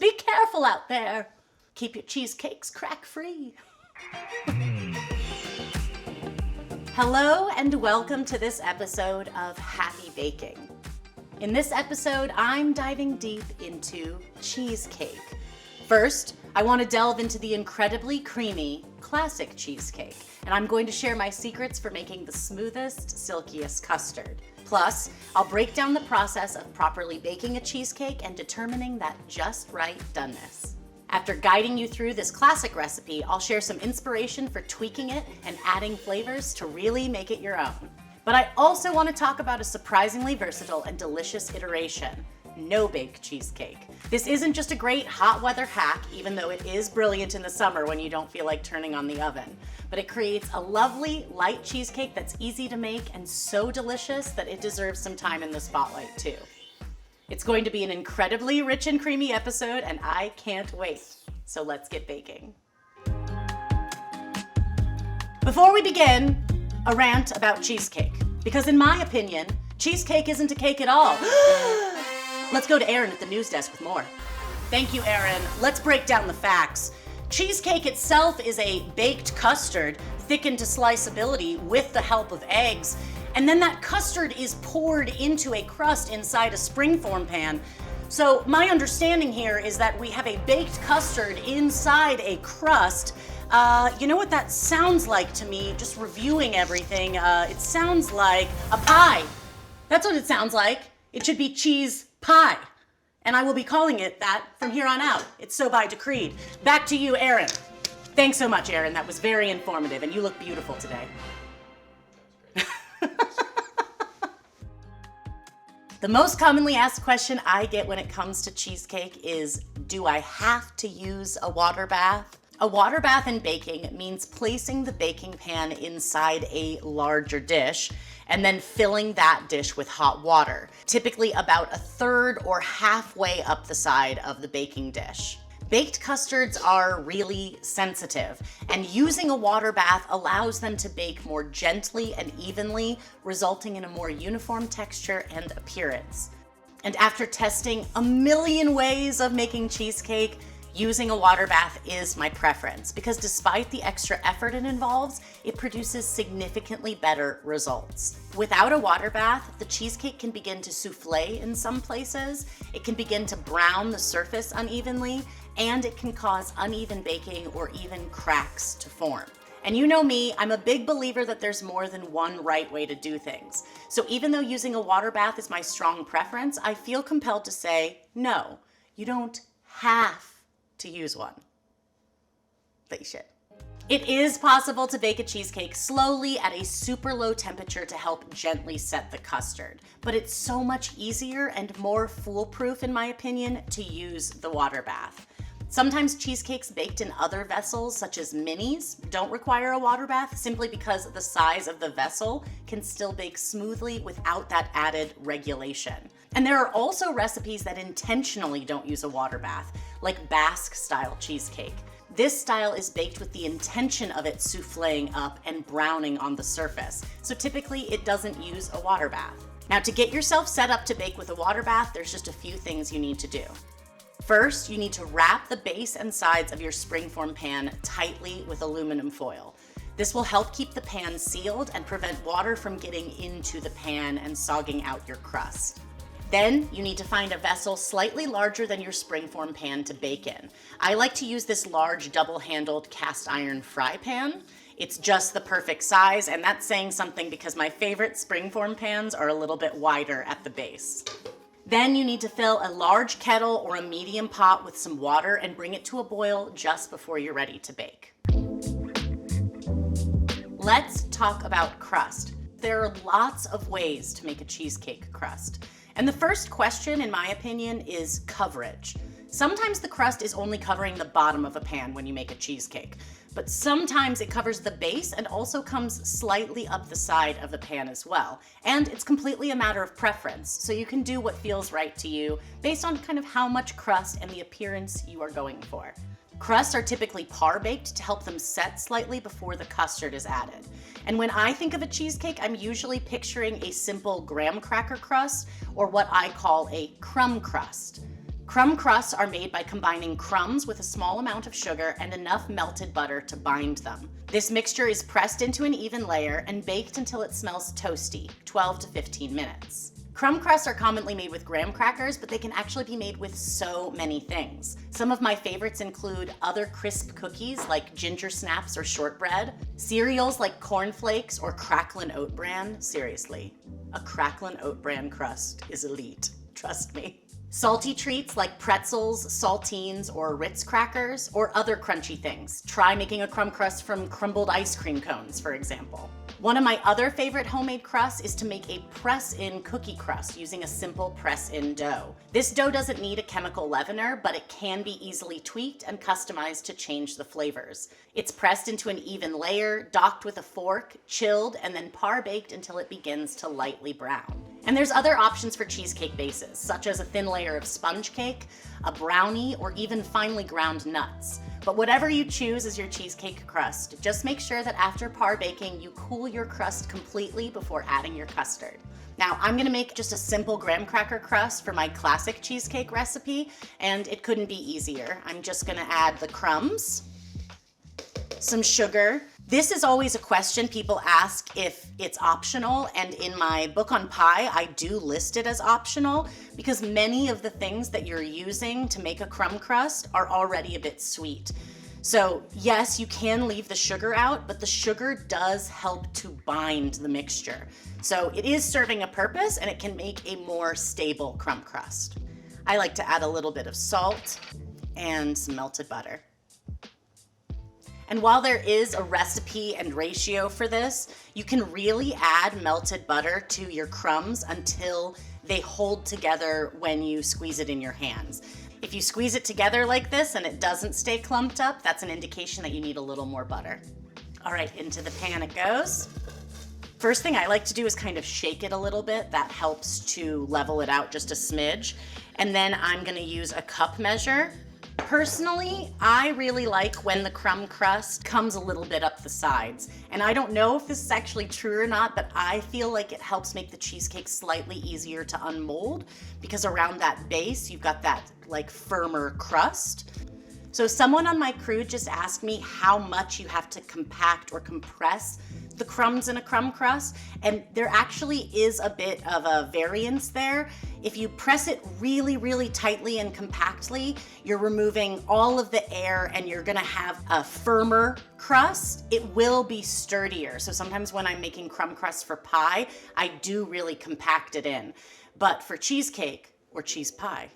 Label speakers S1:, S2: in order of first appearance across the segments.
S1: be careful out there. Keep your cheesecakes crack-free. Hello and welcome to this episode of Happy Baking. In this episode, I'm diving deep into cheesecake. First, I want to delve into the incredibly creamy classic cheesecake, and I'm going to share my secrets for making the smoothest, silkiest custard. Plus, I'll break down the process of properly baking a cheesecake and determining that just right doneness. After guiding you through this classic recipe, I'll share some inspiration for tweaking it and adding flavors to really make it your own. But I also want to talk about a surprisingly versatile and delicious iteration, no-bake cheesecake. This isn't just a great hot weather hack, even though it is brilliant in the summer when you don't feel like turning on the oven. But it creates a lovely, light cheesecake that's easy to make and so delicious that it deserves some time in the spotlight too. It's going to be an incredibly rich and creamy episode, and I can't wait. So let's get baking. Before we begin, a rant about cheesecake. Because in my opinion, cheesecake isn't a cake at all. Let's go to Erin at the news desk with more. Thank you, Erin. Let's break down the facts. Cheesecake itself is a baked custard thickened to sliceability with the help of eggs. And then that custard is poured into a crust inside a springform pan. So my understanding here is that we have a baked custard inside a crust. You know what that sounds like to me, just reviewing everything? It sounds like a pie. That's what it sounds like. It should be cheese pie. And I will be calling it that from here on out. It's so by decreed. Back to you, Erin. Thanks so much, Erin. That was very informative, and you look beautiful today. The most commonly asked question I get when it comes to cheesecake is, do I have to use a water bath? A water bath in baking means placing the baking pan inside a larger dish and then filling that dish with hot water, typically about a third or halfway up the side of the baking dish. Baked custards are really sensitive, and using a water bath allows them to bake more gently and evenly, resulting in a more uniform texture and appearance. And after testing a million ways of making cheesecake, using a water bath is my preference because despite the extra effort it involves, it produces significantly better results. Without a water bath, the cheesecake can begin to souffle in some places, it can begin to brown the surface unevenly, and it can cause uneven baking or even cracks to form. And you know me, I'm a big believer that there's more than one right way to do things. So even though using a water bath is my strong preference, I feel compelled to say, no, you don't have to use one. But you should. It is possible to bake a cheesecake slowly at a super low temperature to help gently set the custard, but it's so much easier and more foolproof, in my opinion, to use the water bath. Sometimes cheesecakes baked in other vessels, such as minis, don't require a water bath simply because the size of the vessel can still bake smoothly without that added regulation. And there are also recipes that intentionally don't use a water bath, like Basque-style cheesecake. This style is baked with the intention of it souffling up and browning on the surface, so typically it doesn't use a water bath. Now, to get yourself set up to bake with a water bath, there's just a few things you need to do. First, you need to wrap the base and sides of your springform pan tightly with aluminum foil. This will help keep the pan sealed and prevent water from getting into the pan and sogging out your crust. Then you need to find a vessel slightly larger than your springform pan to bake in. I like to use this large double-handled cast iron fry pan. It's just the perfect size, and that's saying something because my favorite springform pans are a little bit wider at the base. Then you need to fill a large kettle or a medium pot with some water and bring it to a boil just before you're ready to bake. Let's talk about crust. There are lots of ways to make a cheesecake crust. And the first question, in my opinion, is coverage. Sometimes the crust is only covering the bottom of a pan when you make a cheesecake, but sometimes it covers the base and also comes slightly up the side of the pan as well. And it's completely a matter of preference, so you can do what feels right to you based on kind of how much crust and the appearance you are going for. Crusts are typically par-baked to help them set slightly before the custard is added. And when I think of a cheesecake, I'm usually picturing a simple graham cracker crust or what I call a crumb crust. Crumb crusts are made by combining crumbs with a small amount of sugar and enough melted butter to bind them. This mixture is pressed into an even layer and baked until it smells toasty, 12 to 15 minutes. Crumb crusts are commonly made with graham crackers, but they can actually be made with so many things. Some of my favorites include other crisp cookies like ginger snaps or shortbread, cereals like cornflakes or cracklin' oat bran. Seriously, a cracklin' oat bran crust is elite, trust me. Salty treats like pretzels, saltines, or Ritz crackers, or other crunchy things. Try making a crumb crust from crumbled ice cream cones, for example. One of my other favorite homemade crusts is to make a press-in cookie crust using a simple press-in dough. This dough doesn't need a chemical leavener, but it can be easily tweaked and customized to change the flavors. It's pressed into an even layer, docked with a fork, chilled, and then par-baked until it begins to lightly brown. And there's other options for cheesecake bases, such as a thin layer of sponge cake, a brownie, or even finely ground nuts. But whatever you choose as your cheesecake crust, just make sure that after par baking, you cool your crust completely before adding your custard. Now, I'm gonna make just a simple graham cracker crust for my classic cheesecake recipe, and it couldn't be easier. I'm just gonna add the crumbs, some sugar. This is always a question people ask if it's optional, and in my book on pie, I do list it as optional because many of the things that you're using to make a crumb crust are already a bit sweet. So yes, you can leave the sugar out, but the sugar does help to bind the mixture. So it is serving a purpose and it can make a more stable crumb crust. I like to add a little bit of salt and some melted butter. And while there is a recipe and ratio for this, you can really add melted butter to your crumbs until they hold together when you squeeze it in your hands. If you squeeze it together like this and it doesn't stay clumped up, that's an indication that you need a little more butter. All right, into the pan it goes. First thing I like to do is kind of shake it a little bit. That helps to level it out just a smidge. And then I'm gonna use a cup measure. Personally, I really like when the crumb crust comes a little bit up the sides. And I don't know if this is actually true or not, but I feel like it helps make the cheesecake slightly easier to unmold because around that base, you've got that like firmer crust. So someone on my crew just asked me how much you have to compact or compress the crumbs in a crumb crust, and there actually is a bit of a variance there. If you press it really, really tightly and compactly, you're removing all of the air and you're gonna have a firmer crust. It will be sturdier. So sometimes when I'm making crumb crust for pie, I do really compact it in. But for cheesecake or cheese pie,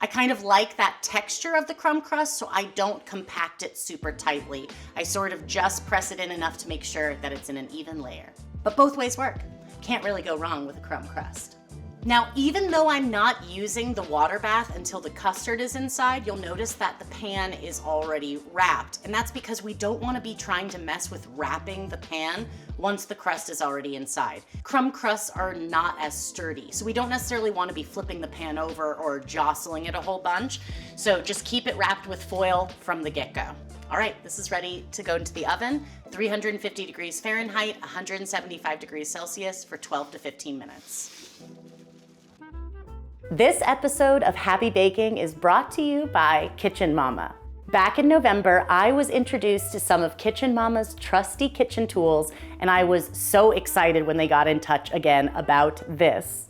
S1: I kind of like that texture of the crumb crust, so I don't compact it super tightly. I sort of just press it in enough to make sure that it's in an even layer. But both ways work. Can't really go wrong with a crumb crust. Now, even though I'm not using the water bath until the custard is inside, you'll notice that the pan is already wrapped. And that's because we don't want to be trying to mess with wrapping the pan once the crust is already inside. Crumb crusts are not as sturdy, so we don't necessarily want to be flipping the pan over or jostling it a whole bunch. So just keep it wrapped with foil from the get-go. All right, this is ready to go into the oven, 350 degrees Fahrenheit, 175 degrees Celsius for 12 to 15 minutes. This episode of Happy Baking is brought to you by Kitchen Mama. Back in November, I was introduced to some of Kitchen Mama's trusty kitchen tools, and I was so excited when they got in touch again about this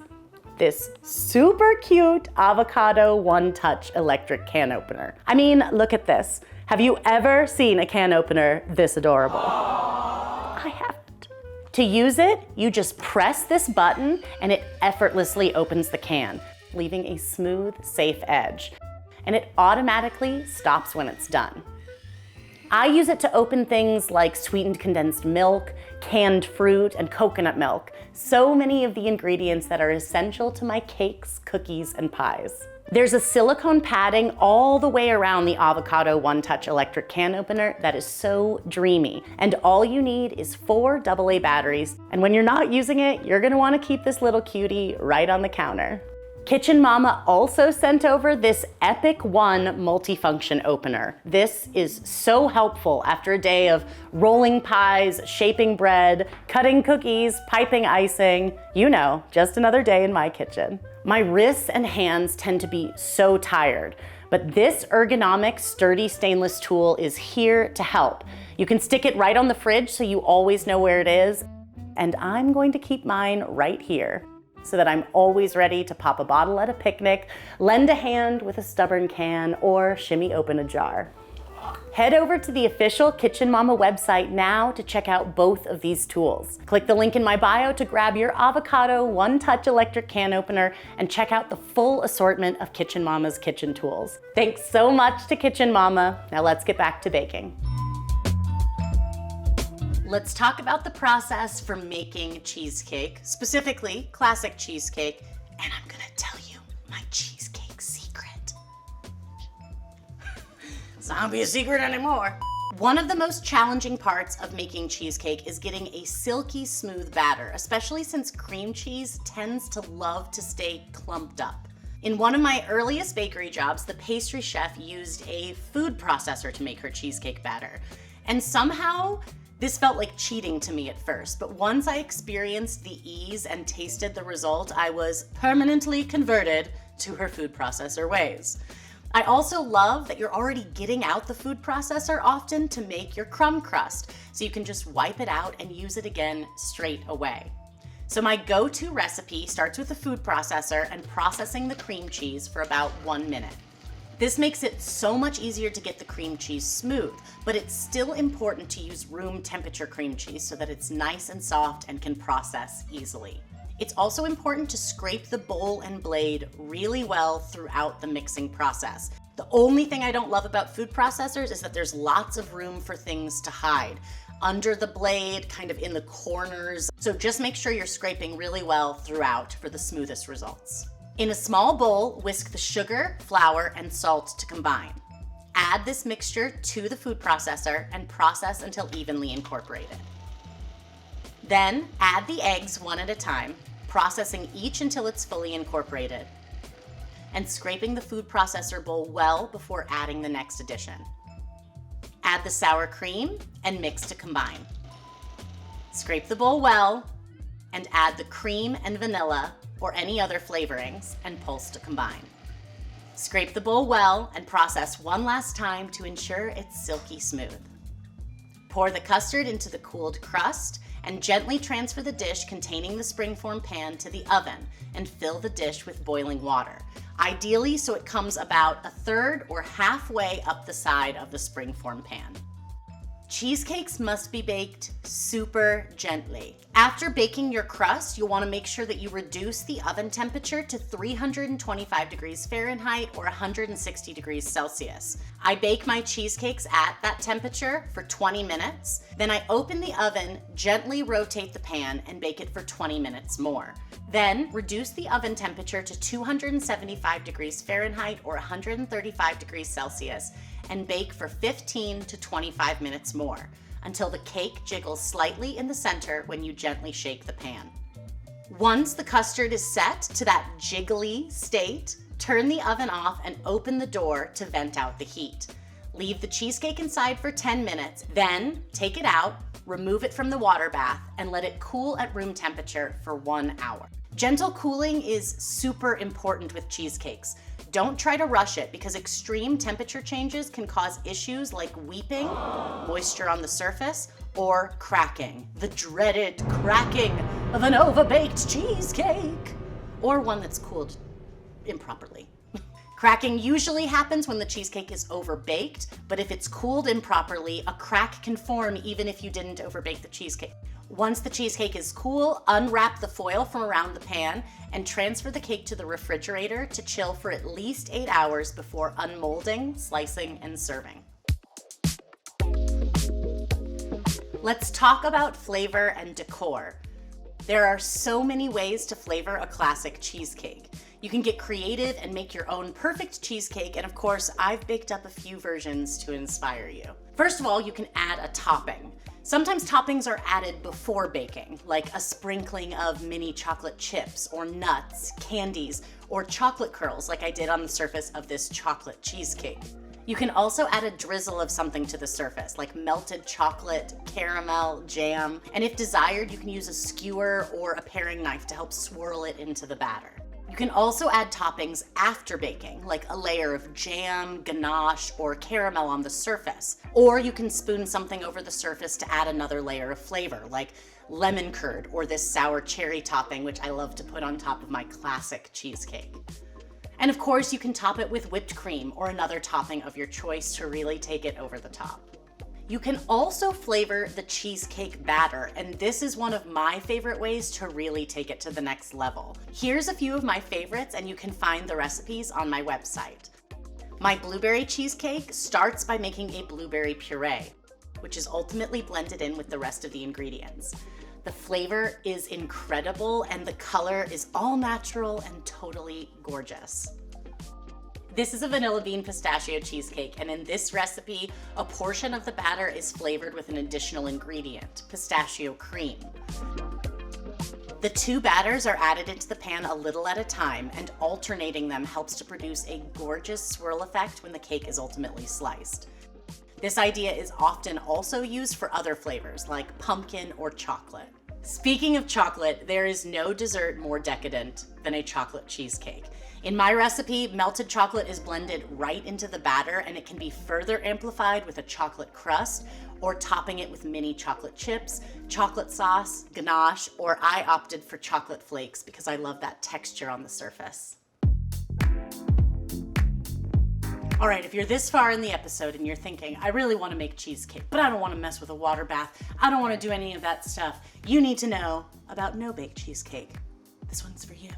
S1: super cute avocado one-touch electric can opener. I mean, look at this. Have you ever seen a can opener this adorable? I haven't. To use it, you just press this button and it effortlessly opens the can, leaving a smooth, safe edge. And it automatically stops when it's done. I use it to open things like sweetened condensed milk, canned fruit, and coconut milk. So many of the ingredients that are essential to my cakes, cookies, and pies. There's a silicone padding all the way around the avocado one-touch electric can opener that is so dreamy. And all you need is 4 AA batteries. And when you're not using it, you're gonna wanna keep this little cutie right on the counter. Kitchen Mama also sent over this Epic One multifunction opener. This is so helpful after a day of rolling pies, shaping bread, cutting cookies, piping icing. You know, just another day in my kitchen. My wrists and hands tend to be so tired, but this ergonomic, sturdy stainless tool is here to help. You can stick it right on the fridge so you always know where it is, and I'm going to keep mine right here so that I'm always ready to pop a bottle at a picnic, lend a hand with a stubborn can, or shimmy open a jar. Head over to the official Kitchen Mama website now to check out both of these tools. Click the link in my bio to grab your avocado one-touch electric can opener and check out the full assortment of Kitchen Mama's kitchen tools. Thanks so much to Kitchen Mama. Now let's get back to baking. Let's talk about the process for making cheesecake, specifically classic cheesecake, and I'm gonna tell you my cheesecake secret. It's not gonna be a secret anymore. One of the most challenging parts of making cheesecake is getting a silky smooth batter, especially since cream cheese tends to love to stay clumped up. In one of my earliest bakery jobs, the pastry chef used a food processor to make her cheesecake batter. And somehow, this felt like cheating to me at first, but once I experienced the ease and tasted the result, I was permanently converted to her food processor ways. I also love that you're already getting out the food processor often to make your crumb crust, so you can just wipe it out and use it again straight away. So my go-to recipe starts with the food processor and processing the cream cheese for about 1 minute. This makes it so much easier to get the cream cheese smooth, but it's still important to use room temperature cream cheese so that it's nice and soft and can process easily. It's also important to scrape the bowl and blade really well throughout the mixing process. The only thing I don't love about food processors is that there's lots of room for things to hide. Under the blade, kind of in the corners. So just make sure you're scraping really well throughout for the smoothest results. In a small bowl, whisk the sugar, flour, and salt to combine. Add this mixture to the food processor and process until evenly incorporated. Then add the eggs one at a time, processing each until it's fully incorporated, and scraping the food processor bowl well before adding the next addition. Add the sour cream and mix to combine. Scrape the bowl well and add the cream and vanilla or any other flavorings and pulse to combine. Scrape the bowl well and process one last time to ensure it's silky smooth. Pour the custard into the cooled crust and gently transfer the dish containing the springform pan to the oven and fill the dish with boiling water, ideally so it comes about 1/3 or halfway up the side of the springform pan. Cheesecakes must be baked super gently. After baking your crust, you'll want to make sure that you reduce the oven temperature to 325 degrees Fahrenheit or 160 degrees Celsius. I bake my cheesecakes at that temperature for 20 minutes. Then I open the oven, gently rotate the pan, and bake it for 20 minutes more. Then reduce the oven temperature to 275 degrees Fahrenheit or 135 degrees Celsius and bake for 15 to 25 minutes more until the cake jiggles slightly in the center when you gently shake the pan. Once the custard is set to that jiggly state, turn the oven off and open the door to vent out the heat. Leave the cheesecake inside for 10 minutes, then take it out, remove it from the water bath, and let it cool at room temperature for 1 hour. Gentle cooling is super important with cheesecakes. Don't try to rush it because extreme temperature changes can cause issues like weeping, moisture on the surface, or cracking. The dreaded cracking of an overbaked cheesecake, or one that's cooled improperly. Cracking usually happens when the cheesecake is overbaked, but if it's cooled improperly, a crack can form even if you didn't overbake the cheesecake. Once the cheesecake is cool, unwrap the foil from around the pan and transfer the cake to the refrigerator to chill for at least 8 hours before unmolding, slicing, and serving. Let's talk about flavor and decor. There are so many ways to flavor a classic cheesecake. You can get creative and make your own perfect cheesecake, and of course, I've baked up a few versions to inspire you. First of all, you can add a topping. Sometimes toppings are added before baking, like a sprinkling of mini chocolate chips or nuts, candies, or chocolate curls like I did on the surface of this chocolate cheesecake. You can also add a drizzle of something to the surface, like melted chocolate, caramel, jam, and if desired, you can use a skewer or a paring knife to help swirl it into the batter. You can also add toppings after baking, like a layer of jam, ganache, or caramel on the surface. Or you can spoon something over the surface to add another layer of flavor, like lemon curd or this sour cherry topping, which I love to put on top of my classic cheesecake. And of course, you can top it with whipped cream or another topping of your choice to really take it over the top. You can also flavor the cheesecake batter, and this is one of my favorite ways to really take it to the next level. Here's a few of my favorites, and you can find the recipes on my website. My blueberry cheesecake starts by making a blueberry puree, which is ultimately blended in with the rest of the ingredients. The flavor is incredible, and the color is all natural and totally gorgeous. This is a vanilla bean pistachio cheesecake, and in this recipe, a portion of the batter is flavored with an additional ingredient, pistachio cream. The two batters are added into the pan a little at a time, and alternating them helps to produce a gorgeous swirl effect when the cake is ultimately sliced. This idea is often also used for other flavors like pumpkin or chocolate. Speaking of chocolate, there is no dessert more decadent than a chocolate cheesecake. In my recipe, melted chocolate is blended right into the batter, and it can be further amplified with a chocolate crust or topping it with mini chocolate chips, chocolate sauce, ganache, or I opted for chocolate flakes because I love that texture on the surface. All right, if you're this far in the episode and you're thinking, I really want to make cheesecake, but I don't want to mess with a water bath, I don't want to do any of that stuff, you need to know about no-bake cheesecake. This one's for you.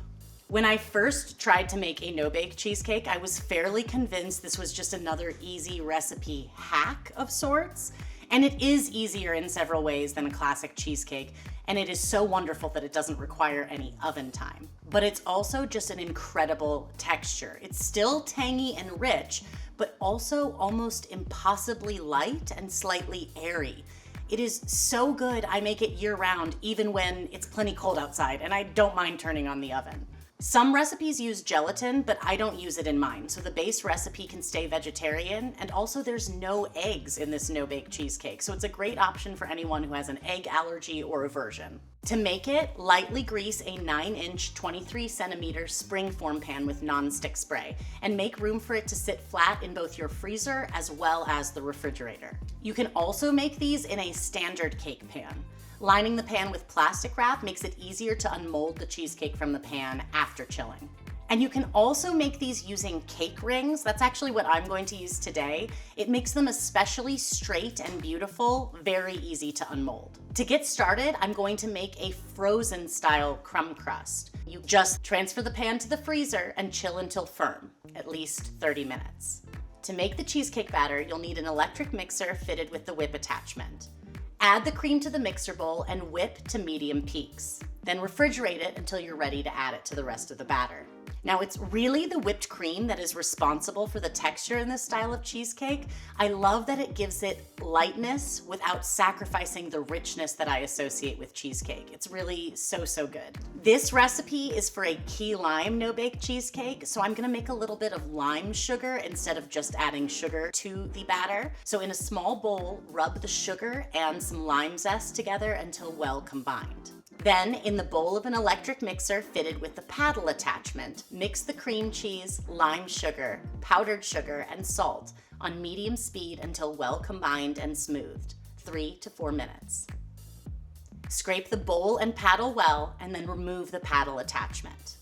S1: When I first tried to make a no-bake cheesecake, I was fairly convinced this was just another easy recipe hack of sorts. And it is easier in several ways than a classic cheesecake, and it is so wonderful that it doesn't require any oven time. But it's also just an incredible texture. It's still tangy and rich, but also almost impossibly light and slightly airy. It is so good, I make it year-round, even when it's plenty cold outside, and I don't mind turning on the oven. Some recipes use gelatin, but I don't use it in mine, so the base recipe can stay vegetarian, and also there's no eggs in this no-bake cheesecake, so it's a great option for anyone who has an egg allergy or aversion. To make it, lightly grease a 9-inch, 23-centimeter springform pan with non-stick spray, and make room for it to sit flat in both your freezer as well as the refrigerator. You can also make these in a standard cake pan. Lining the pan with plastic wrap makes it easier to unmold the cheesecake from the pan after chilling. And you can also make these using cake rings. That's actually what I'm going to use today. It makes them especially straight and beautiful, very easy to unmold. To get started, I'm going to make a frozen style crumb crust. You just transfer the pan to the freezer and chill until firm, at least 30 minutes. To make the cheesecake batter, you'll need an electric mixer fitted with the whip attachment. Add the cream to the mixer bowl and whip to medium peaks. Then refrigerate it until you're ready to add it to the rest of the batter. Now, it's really the whipped cream that is responsible for the texture in this style of cheesecake. I love that it gives it lightness without sacrificing the richness that I associate with cheesecake. It's really so good. This recipe is for a key lime no-bake cheesecake, so I'm gonna make a little bit of lime sugar instead of just adding sugar to the batter. So in a small bowl, rub the sugar and some lime zest together until well combined. Then, in the bowl of an electric mixer fitted with the paddle attachment, mix the cream cheese, lime sugar, powdered sugar, and salt on medium speed until well combined and smoothed, 3 to 4 minutes. Scrape the bowl and paddle well, and then remove the paddle attachment.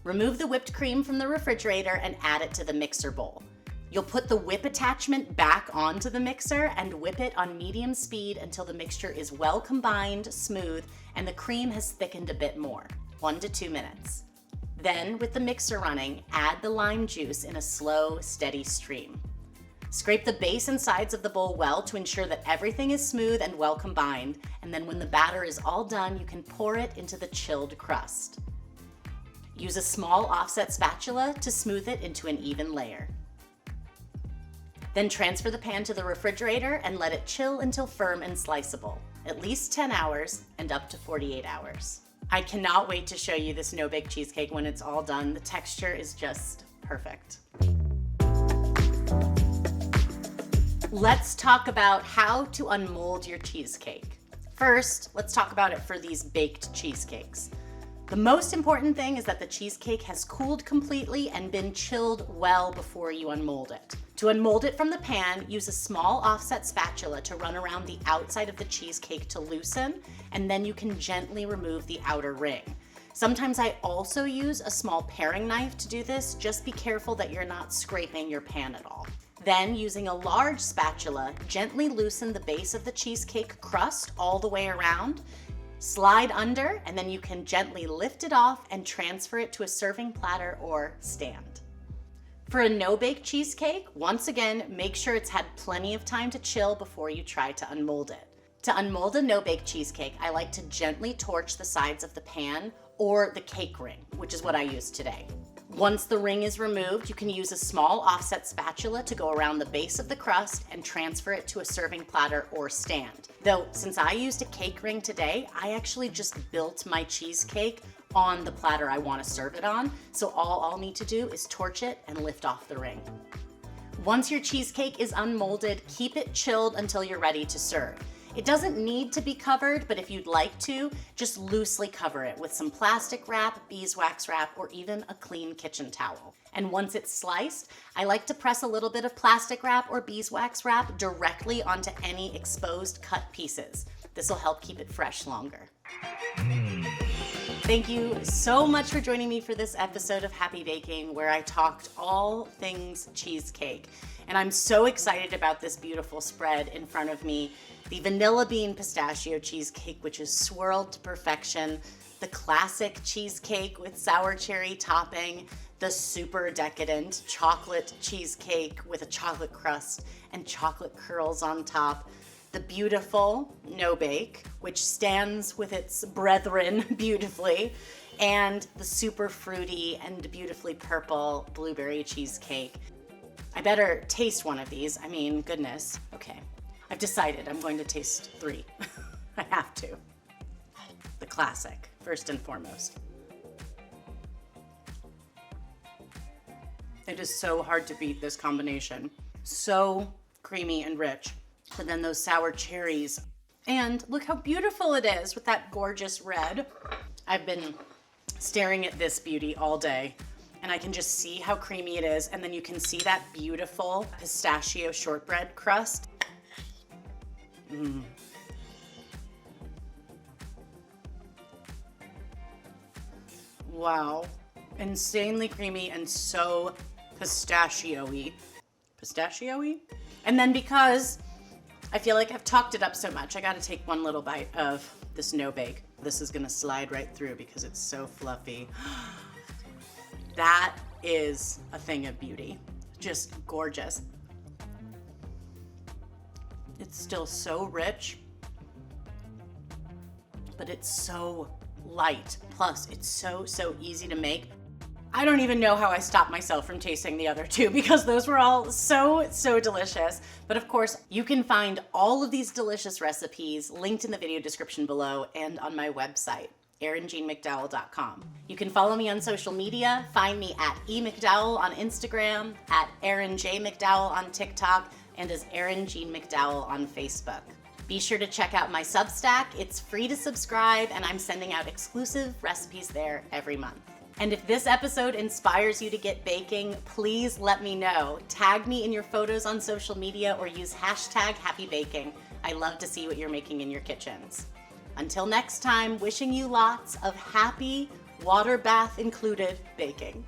S1: Remove the whipped cream from the refrigerator and add it to the mixer bowl. You'll put the whip attachment back onto the mixer and whip it on medium speed until the mixture is well combined, smooth, and the cream has thickened a bit more, 1 to 2 minutes. Then, with the mixer running, add the lime juice in a slow, steady stream. Scrape the base and sides of the bowl well to ensure that everything is smooth and well combined, and then when the batter is all done, you can pour it into the chilled crust. Use a small offset spatula to smooth it into an even layer. Then transfer the pan to the refrigerator and let it chill until firm and sliceable, at least 10 hours and up to 48 hours. I cannot wait to show you this no-bake cheesecake when it's all done. The texture is just perfect. Let's talk about how to unmold your cheesecake. First, let's talk about it for these baked cheesecakes. The most important thing is that the cheesecake has cooled completely and been chilled well before you unmold it. To unmold it from the pan, use a small offset spatula to run around the outside of the cheesecake to loosen, and then you can gently remove the outer ring. Sometimes I also use a small paring knife to do this. Just be careful that you're not scraping your pan at all. Then, using a large spatula, gently loosen the base of the cheesecake crust all the way around. Slide under, and then you can gently lift it off and transfer it to a serving platter or stand. For a no-bake cheesecake, once again, make sure it's had plenty of time to chill before you try to unmold it. To unmold a no-bake cheesecake, I like to gently torch the sides of the pan or the cake ring, which is what I use today. Once the ring is removed, you can use a small offset spatula to go around the base of the crust and transfer it to a serving platter or stand. Though, since I used a cake ring today, I actually just built my cheesecake on the platter I want to serve it on, so all I'll need to do is torch it and lift off the ring. Once your cheesecake is unmolded, keep it chilled until you're ready to serve. It doesn't need to be covered, but if you'd like to, just loosely cover it with some plastic wrap, beeswax wrap, or even a clean kitchen towel. And once it's sliced, I like to press a little bit of plastic wrap or beeswax wrap directly onto any exposed cut pieces. This will help keep it fresh longer. Thank you so much for joining me for this episode of Happy Baking, where I talked all things cheesecake. And I'm so excited about this beautiful spread in front of me. The vanilla bean pistachio cheesecake, which is swirled to perfection, the classic cheesecake with sour cherry topping, the super decadent chocolate cheesecake with a chocolate crust and chocolate curls on top, the beautiful no-bake, which stands with its brethren beautifully, and the super fruity and beautifully purple blueberry cheesecake. I better taste one of these. I mean, goodness. Okay, I've decided I'm going to taste 3. I have to. The classic, first and foremost. It is so hard to beat, this combination. So creamy and rich. But then those sour cherries. And look how beautiful it is with that gorgeous red. I've been staring at this beauty all day, and I can just see how creamy it is. And then you can see that beautiful pistachio shortbread crust. Wow. Insanely creamy and so pistachio-y. Pistachio-y? And then because I feel like I've talked it up so much, I gotta take one little bite of this no-bake. This is gonna slide right through because it's so fluffy. That is a thing of beauty. Just gorgeous. It's still so rich, but it's so light. Plus, it's so easy to make. I don't even know how I stopped myself from tasting the other two because those were all so delicious. But of course, you can find all of these delicious recipes linked in the video description below and on my website, ErinJeanneMcDowell.com. You can follow me on social media. Find me at eMcDowell on Instagram, at Erin J. McDowell on TikTok, and as Erin Jeanne McDowell on Facebook. Be sure to check out my Substack. It's free to subscribe, and I'm sending out exclusive recipes there every month. And if this episode inspires you to get baking, please let me know. Tag me in your photos on social media or use #HappyBaking. I love to see what you're making in your kitchens. Until next time, wishing you lots of happy, water bath included baking.